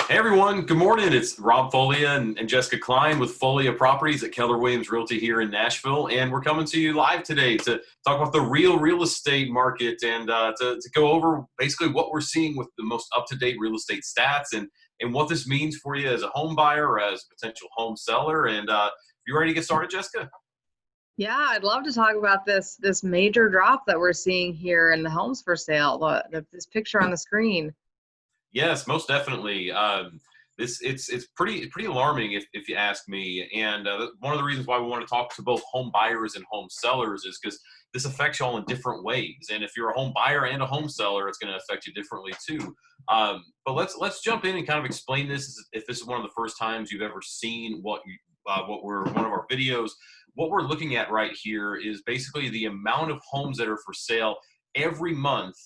Hey everyone, good morning. It's Rob Folia and Jessica Klein with Folia Properties at Keller Williams Realty here in Nashville. And we're coming to you live today to talk about the real estate market and to go over basically what we're seeing with the most up-to-date real estate stats and what this means for you as a home buyer or as a potential home seller. And you ready to get started, Jessica? Yeah, I'd love to talk about this major drop that we're seeing here in the homes for sale. This picture on the screen. Yes, most definitely. It's pretty alarming if you ask me. And one of the reasons why we want to talk to both home buyers and home sellers is because this affects you all in different ways. And if you're a home buyer and a home seller, it's going to affect you differently too. But let's jump in and kind of explain this. If this is one of the first times you've ever seen what we're one of our videos, what we're looking at right here is basically the amount of homes that are for sale every month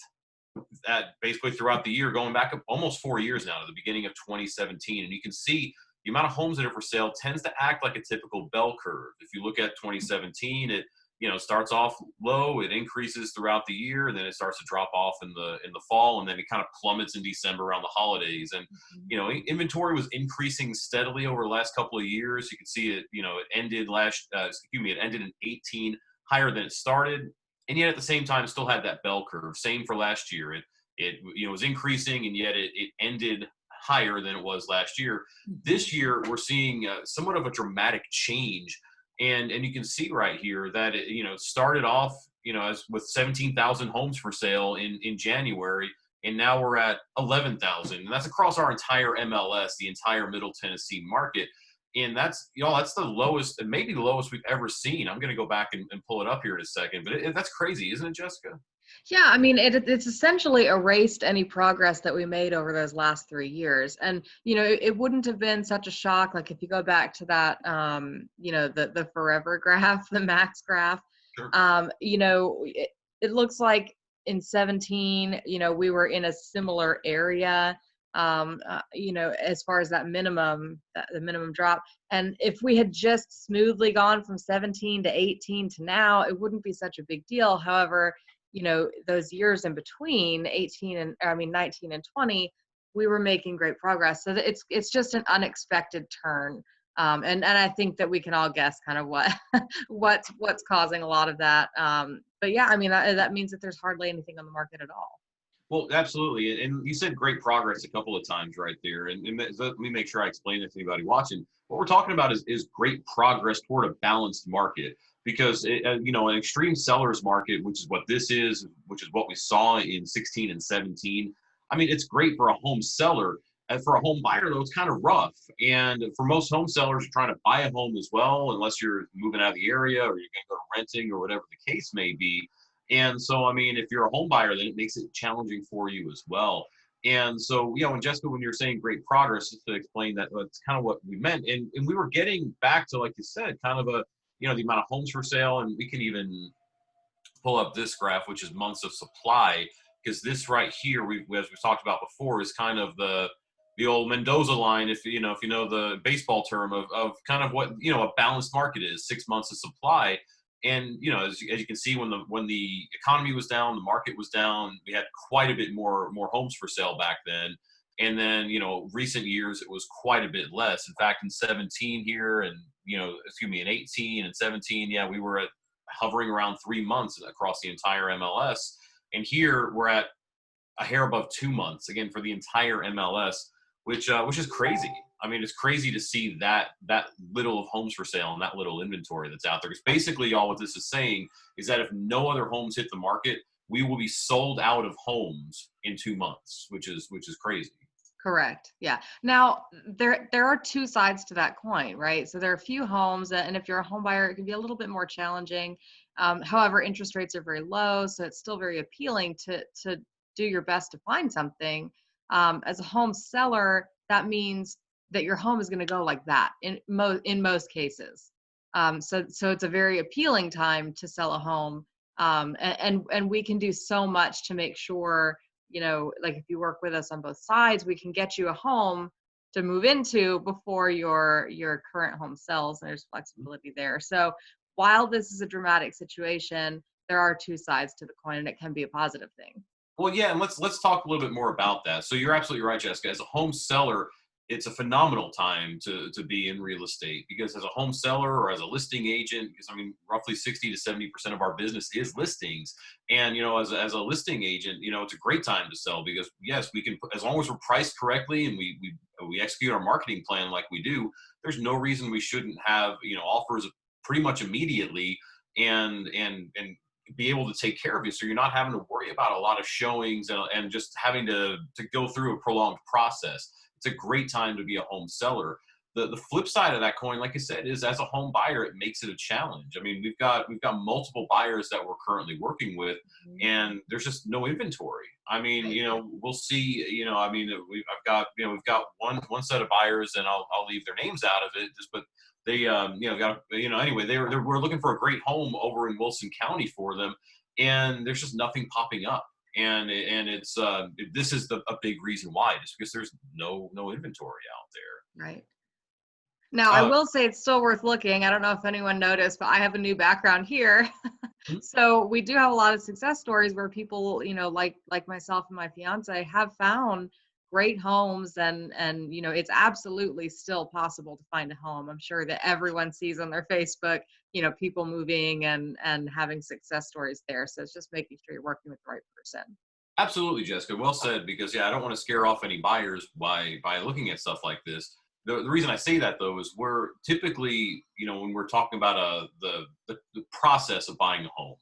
at basically throughout the year, going back almost 4 years now to the beginning of 2017. And you can see the amount of homes that are for sale tends to act like a typical bell curve. If you look at 2017, it starts off low, it increases throughout the year, and then it starts to drop off in the fall, and then it kind of plummets in December around the holidays. And inventory was increasing steadily over the last couple of years. You can see it. It ended it ended in 18 higher than it started, and yet at the same time still had that bell curve. Same for last year. It was increasing, and yet it ended higher than it was last year. This year we're seeing somewhat of a dramatic change, and you can see right here that it started off as with 17,000 homes for sale in January, and now we're at 11,000, and that's across our entire MLS, the entire Middle Tennessee market. And that's the lowest, and maybe the lowest we've ever seen. I'm going to go back and pull it up here in a second, but that's crazy, isn't it, Jessica? Yeah, I mean, it's essentially erased any progress that we made over those last 3 years. And, it wouldn't have been such a shock. Like if you go back to that, the forever graph, the max graph, Sure. it looks like in 17, we were in a similar area, as far as the minimum drop. And if we had just smoothly gone from 17 to 18 to now, it wouldn't be such a big deal. However, those years in between 19 and 20, we were making great progress. So it's just an unexpected turn. And I think that we can all guess kind of what's causing a lot of that. But yeah, I mean, that means that there's hardly anything on the market at all. Well, absolutely. And you said great progress a couple of times right there. And let me make sure I explain this to anybody watching. What we're talking about is great progress toward a balanced market. Because an extreme seller's market, which is what this is, which is what we saw in 16 and 17. I mean, it's great for a home seller. And for a home buyer, though, it's kind of rough. And for most home sellers trying to buy a home as well, unless you're moving out of the area or you're going to go to renting or whatever the case may be. And so, I mean, if you're a home buyer, then it makes it challenging for you as well. And so, and Jessica, when you're saying great progress, just to explain that, that's kind of what we meant. And we were getting back to, like you said, kind of the amount of homes for sale. And we can even pull up this graph, which is months of supply, because this right here, as we've talked about before, is kind of the old Mendoza line, if you know the baseball term of kind of what a balanced market is, 6 months of supply. And as you can see, when the economy was down, the market was down, we had quite a bit more homes for sale back then. And then recent years it was quite a bit less. In fact, in 17 here, and in 18 and 17, yeah, we were at hovering around 3 months across the entire MLS. And here we're at a hair above 2 months again for the entire MLS, which is crazy. I mean, it's crazy to see that little of homes for sale and that little inventory that's out there. Because basically, all what this is saying is that if no other homes hit the market, we will be sold out of homes in 2 months, which is crazy. Correct. Yeah. Now there are two sides to that coin, right? So there are a few homes, and if you're a home buyer, it can be a little bit more challenging. However, interest rates are very low, so it's still very appealing to do your best to find something. As a home seller, that means that your home is going to go like that in most cases. So it's a very appealing time to sell a home, and we can do so much to make sure, like if you work with us on both sides, we can get you a home to move into before your current home sells, and there's flexibility there. So while this is a dramatic situation, there are two sides to the coin, and it can be a positive thing. Well, yeah, and let's talk a little bit more about that. So you're absolutely right, Jessica. As a home seller, it's a phenomenal time to be in real estate, because as a home seller or as a listing agent, because I mean, roughly 60 to 70% of our business is listings. And, as a listing agent, it's a great time to sell, because yes, we can, as long as we're priced correctly and we execute our marketing plan like we do, there's no reason we shouldn't have, offers pretty much immediately, and be able to take care of you. So you're not having to worry about a lot of showings, and just having to go through a prolonged process. It's a great time to be a home seller. The flip side of that coin, like I said, is as a home buyer, it makes it a challenge. I mean, we've got multiple buyers that we're currently working with, Mhm. and there's just no inventory. I mean, Right. we'll see. I mean, we've got one set of buyers, and I'll leave their names out of it, just but they got anyway, we're looking for a great home over in Wilson County for them, and there's just nothing popping up. And it's this is a big reason why, just because there's no inventory out Right. Now, I there. will say it's still worth looking. I don't know if anyone noticed, but I have a new background here. Mhm. So we do have a lot of success stories where people, like myself and my fiance have found great homes, and it's absolutely still possible to find a home. I'm sure that everyone sees on their Facebook, people moving and having success stories there. So it's just making sure you're working with the right person. Absolutely, Jessica. Well said. Because yeah, I don't want to scare off any buyers by looking at stuff like this. The reason I say that, though, is we're typically, when we're talking about the process of buying a home,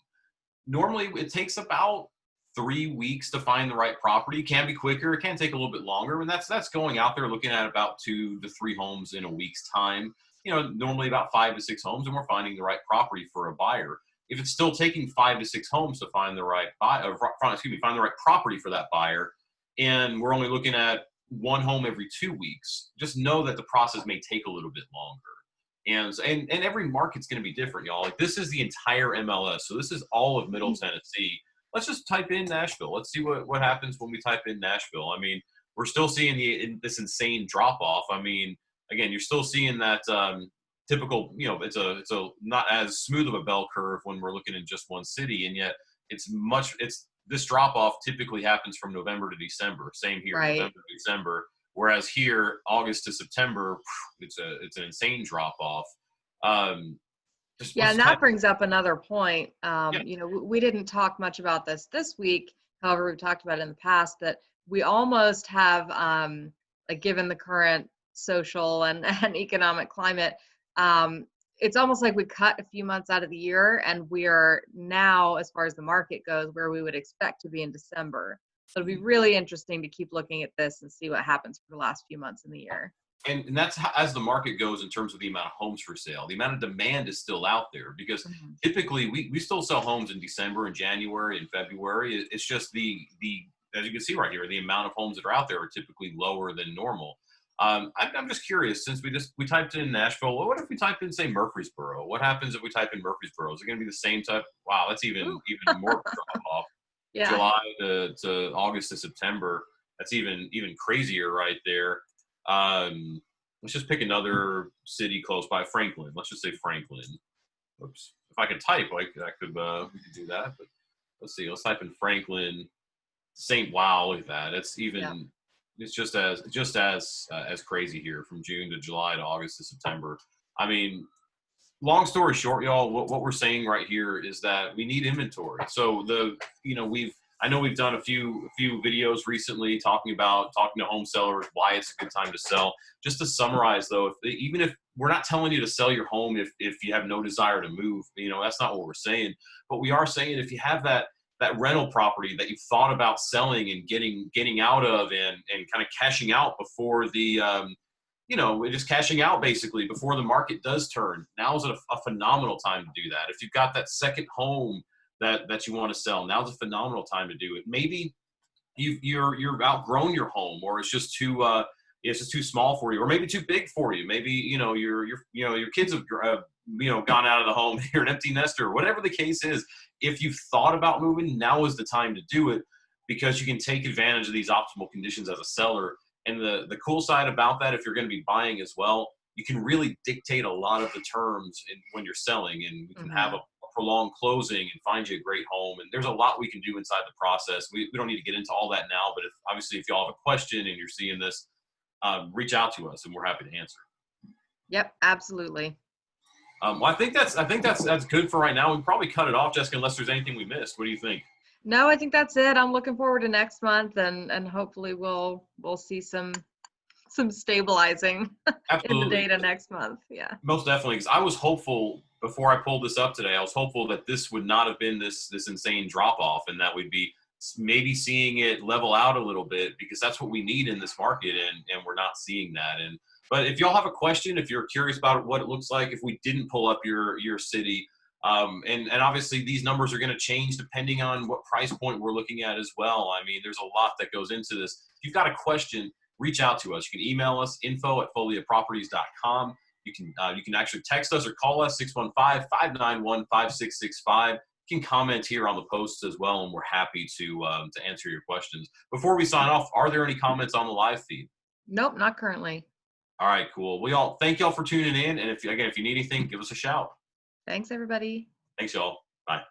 normally it takes about 3 weeks to find the right property. It can be quicker, it can take a little bit longer, and that's going out there looking at about 2 to 3 homes in a week's time. Normally about 5 to 6 homes, and we're finding the right property for a buyer. If it's still taking 5 to 6 homes to find the right find the right property for that buyer, and we're only looking at one home every 2 weeks, just know that the process may take a little bit longer. And every market's going to be different, y'all. Like, this is the entire MLS, so this is all of Middle Tennessee. Let's just type in Nashville. Let's see what happens when we type in Nashville. I mean, we're still seeing this insane drop off. I mean, again, you're still seeing that typical. It's a not as smooth of a bell curve when we're looking in just one city, and yet it's this drop off typically happens from November to December. Same here, Right. November to December. Whereas here, August to September, it's an insane drop off. Um, just Yeah, let's and type. that brings up another point. Yeah. We didn't talk much about this week. However, we've talked about it in the past that we almost have, like, given the current social and, and economic climate, um, it's almost like we cut a few months out of the year, and we are now, as far as the market goes, where we would expect to be in December. So it'll be really interesting to keep looking at this and see what happens for the last few months in the year. And that's how, as the market goes in terms of the amount of homes for sale, the amount of demand is still out there, because Mhm. typically we still sell homes in December and January and February. It's just the as you can see right here, the amount of homes that are out there are typically lower than normal. I'm just curious, since we typed in Nashville. What if we typed in, say, Murfreesboro? What happens if we type in Murfreesboro? Is it going to be the same type? Wow, that's Ooh. even more of a drop off. Yeah. July to August to September. That's even crazier right there. Um, let's just pick another city close by. Franklin. Let's just say Franklin. Oops. If I could type, like, I could we could do that. But let's see. Let's type in Franklin. St. Wow, look at that. Yeah. It's just as crazy here from June to July to August to September. I mean, long story short, y'all, what we're saying right here is that we need inventory. So I know we've done a few videos recently talking to home sellers, why it's a good time to sell. Just to summarize, though, even if we're not telling you to sell your home if you have no desire to move, that's not what we're saying. But we are saying, if you have that rental property that you've thought about selling and getting out of, and kind of cashing out before we're just cashing out basically before the market does turn. Now is a phenomenal time to do that. If you've got that second home that you want to sell, now's a phenomenal time to do it. Maybe you're outgrown your home, or it's just too small for you, or maybe too big for you. Maybe your kids have gone out of the home. You're an empty nester, whatever the case is. If you've thought about moving, now is the time to do it, because you can take advantage of these optimal conditions as a seller. And the cool side about that, if you're going to be buying as well, you can really dictate a lot of the terms when you're selling, and we can have a Mhm. prolonged closing and find you a great home. And there's a lot we can do inside the process. We don't need to get into all that now, but obviously if y'all have a question and you're seeing this, reach out to us and we're happy to answer. Yep, absolutely. Well, I think that's good for right now. We probably cut it off, Jessica, unless there's anything we missed. What do you think? No, I think that's it. I'm looking forward to next month, and hopefully we'll see some stabilizing in the Absolutely. data next month. Yeah. Most definitely, because I was hopeful before I pulled this up today. I was hopeful that this would not have been this insane drop off, and that we'd be maybe seeing it level out a little bit, because that's what we need in this market, and we're not seeing that. And but if y'all have a question, if you're curious about what it looks like if we didn't pull up your city, and obviously these numbers are going to change depending on what price point we're looking at as well. I mean, there's a lot that goes into this. If you've got a question, reach out to us. You can email us, info@foliaproperties.com. You can actually text us or call us, 615-591-5665. You can comment here on the posts as well, and we're happy to answer your questions. Before we sign off, are there any comments on the live feed? Nope, not currently. All right, cool. We all thank y'all for tuning in, and if you need anything, give us a shout. Thanks, everybody. Thanks, y'all. Bye.